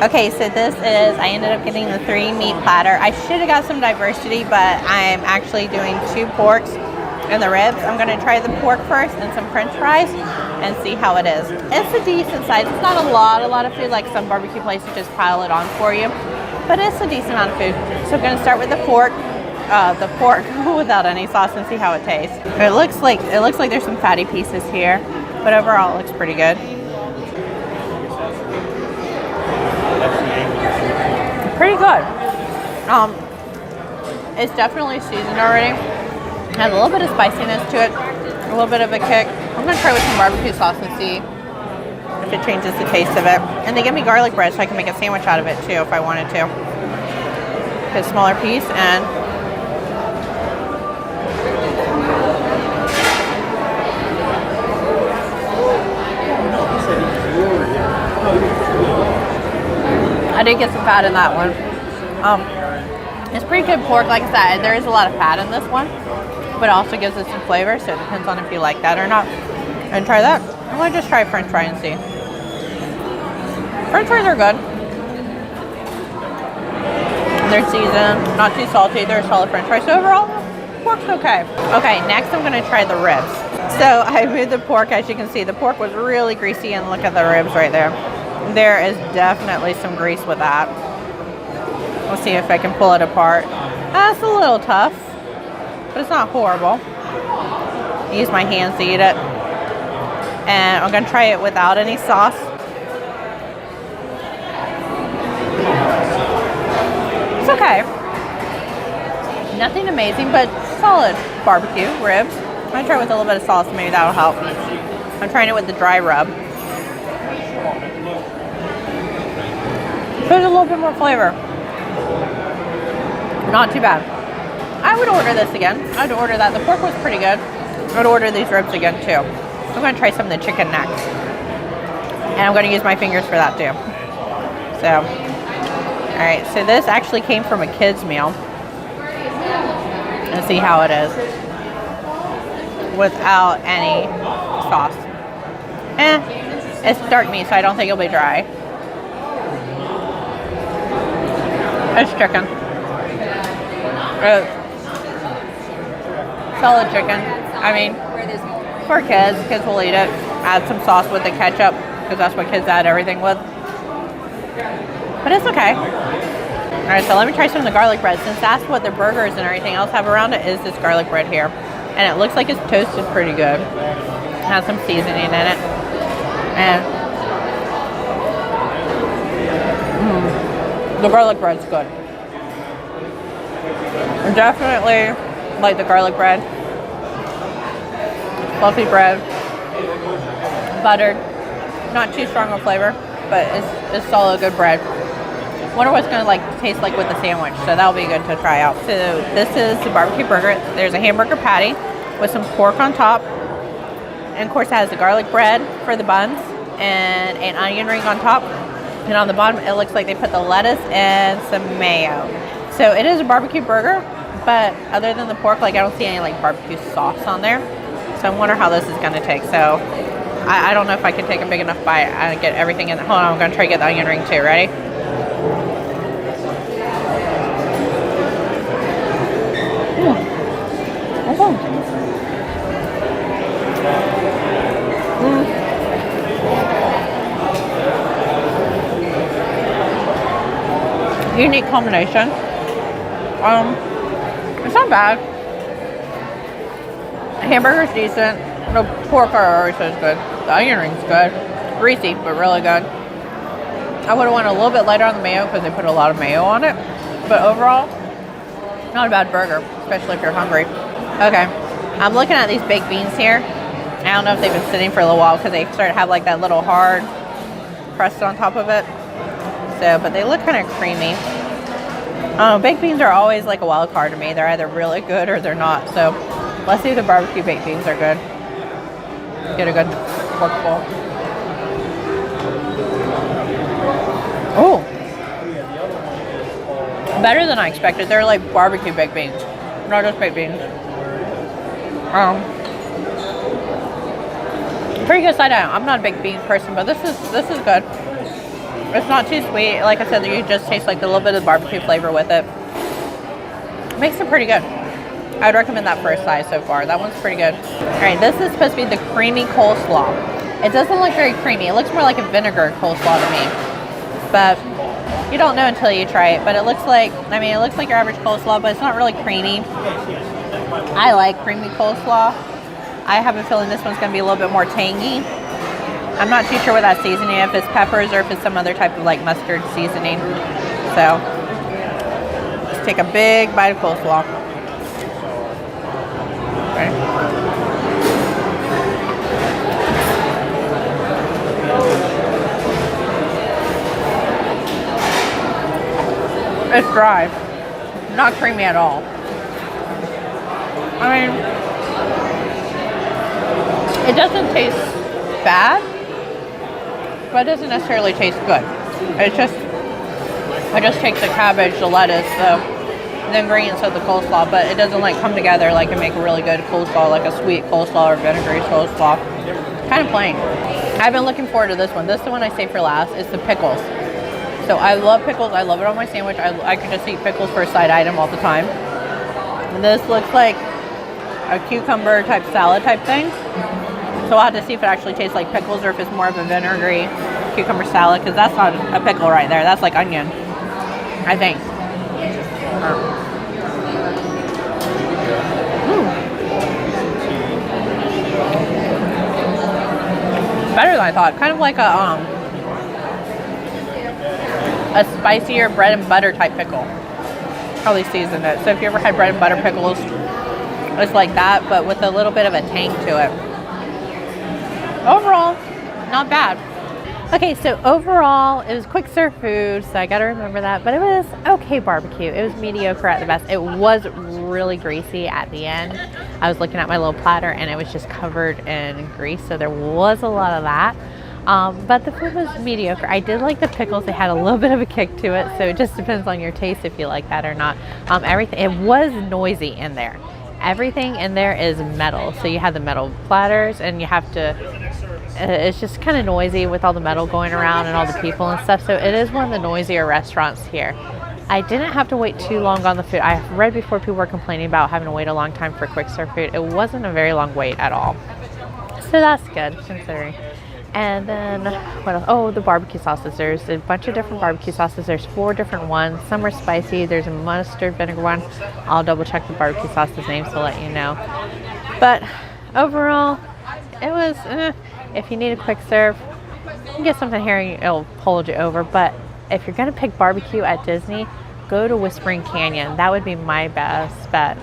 Okay, so this is, I ended up getting the 3 meat platter. I should have got some diversity, but I'm actually doing 2 porks and the ribs. I'm gonna try the pork first and some french fries and see how it is. It's a decent size. It's not a lot of food like some barbecue places just pile it on for you, but it's a decent amount of food. So I'm gonna start with the pork without any sauce and see how it tastes. It looks like there's some fatty pieces here, but overall it looks pretty good. Pretty good. It's definitely seasoned already. Has a little bit of spiciness to it, a little bit of a kick. I'm gonna try with some barbecue sauce and see if it changes the taste of it. And they give me garlic bread so I can make a sandwich out of it too if I wanted to. A smaller piece and I did get some fat in that one. It's pretty good pork, like I said. There is a lot of fat in this one, but it also gives it some flavor, so it depends on if you like that or not. And try that. I'm gonna just try French fry and see. French fries are good. They're seasoned, not too salty. They're a solid French fry. So overall, pork's okay. Okay, next I'm gonna try the ribs. So I moved the pork. As you can see, the pork was really greasy, and look at the ribs right there. There is definitely some grease with that. We'll see if I can pull it apart. That's a little tough, but it's not horrible. I use my hands to eat it. And I'm gonna try it without any sauce. It's okay. Nothing amazing, but solid barbecue ribs. I'm gonna try it with a little bit of sauce, maybe that'll help. I'm trying it with the dry rub. There's a little bit more flavor. Not too bad. I would order this again. I would order that. The pork was pretty good. I would order these ribs again too. I'm going to try some of the chicken next. And I'm going to use my fingers for that too. So, alright. So this actually came from a kid's meal. Let's see how it is. Without any sauce. It's dark meat, so I don't think it'll be dry. It's chicken. Solid chicken. I mean, for kids will eat it. Add some sauce with the ketchup, because that's what kids add everything with. But it's okay. Alright, so let me try some of the garlic bread. Since that's what the burgers and everything else have around it, is this garlic bread here. And it looks like it's toasted pretty good. It has some seasoning in it. And the garlic bread's good. I definitely like the garlic bread. Fluffy bread. Buttered. Not too strong of flavor, but it's solid good bread. Wonder what it's gonna taste like with the sandwich, so that'll be good to try out. So this is the barbecue burger. There's a hamburger patty with some pork on top. And of course it has the garlic bread for the buns and an onion ring on top. And on the bottom, it looks like they put the lettuce and some mayo. So it is a barbecue burger, but other than the pork, I don't see any barbecue sauce on there. So I wonder how this is gonna take. So I don't know if I can take a big enough bite and get everything in. Hold on, I'm gonna try to get the onion ring too. Ready? Unique combination. It's not bad. The hamburger's decent. The pork already says good. The onion ring's good. Greasy, but really good. I would have went a little bit lighter on the mayo because they put a lot of mayo on it. But overall, not a bad burger, especially if you're hungry. Okay, I'm looking at these baked beans here. I don't know if they've been sitting for a little while because they start to have that little hard crust on top of it. So, but they look kind of creamy. Baked beans are always a wild card to me. They're either really good or they're not. So let's see if the barbecue baked beans are good. Get a good pork bowl. Oh, better than I expected. They're like barbecue baked beans, not just baked beans. Pretty good side out. I'm not a baked beans person, but this is good. It's not too sweet. Like I said, you just taste like a little bit of barbecue flavor with it. Makes it pretty good. I'd recommend that first size so far. That one's pretty good. All right, this is supposed to be the creamy coleslaw. It doesn't look very creamy. It looks more like a vinegar coleslaw to me. But you don't know until you try it. But it looks like, I mean, it looks like your average coleslaw, but it's not really creamy. I like creamy coleslaw. I have a feeling this one's going to be a little bit more tangy. I'm not too sure what that seasoning is, if it's peppers or if it's some other type of like mustard seasoning. So, let's take a big bite of coleslaw. Okay. It's dry, not creamy at all. I mean, it doesn't taste bad, but it doesn't necessarily taste good. It's just, I just take the cabbage, the lettuce, the ingredients of the coleslaw, but it doesn't like come together like and make a really good coleslaw, like a sweet coleslaw or vinegary coleslaw. Kind of plain. I've been looking forward to this one. This is the one I saved for last. It's the pickles. So I love pickles. I love it on my sandwich. I could just eat pickles for a side item all the time. And this looks like a cucumber type salad type thing. So I'll have to see if it actually tastes like pickles or if it's more of a vinegary cucumber salad, because that's not a pickle right there. That's like onion, I think. Better than I thought. Kind of like a spicier bread and butter type pickle. Probably seasoned it. So if you ever had bread and butter pickles, it's like that, but with a little bit of a tang to it. Overall, not bad. Okay, so overall, it was quick serve food, so I gotta remember that, but it was okay barbecue. It was mediocre at the best. It was really greasy at the end. I was looking at my little platter and it was just covered in grease, so there was a lot of that. But the food was mediocre. I did like the pickles. They had a little bit of a kick to it, so it just depends on your taste if you like that or not. Everything, it was noisy in there. Everything in there is metal, so you have the metal platters and you have to, it's just kind of noisy with all the metal going around and all the people and stuff, so it is one of the noisier restaurants here. I didn't have to wait too long on the food. I read before people were complaining about having to wait a long time for quick serve food. It wasn't a very long wait at all, so that's good considering. And then what else? Oh, the barbecue sauces. There's a bunch of different barbecue sauces. There's 4 different ones. Some are spicy. There's a mustard vinegar one. I'll double check the barbecue sauce's name to let you know. But overall, it was, if you need a quick serve, you can get something here and it'll hold you over. But if you're going to pick barbecue at Disney, go to Whispering Canyon. That would be my best bet.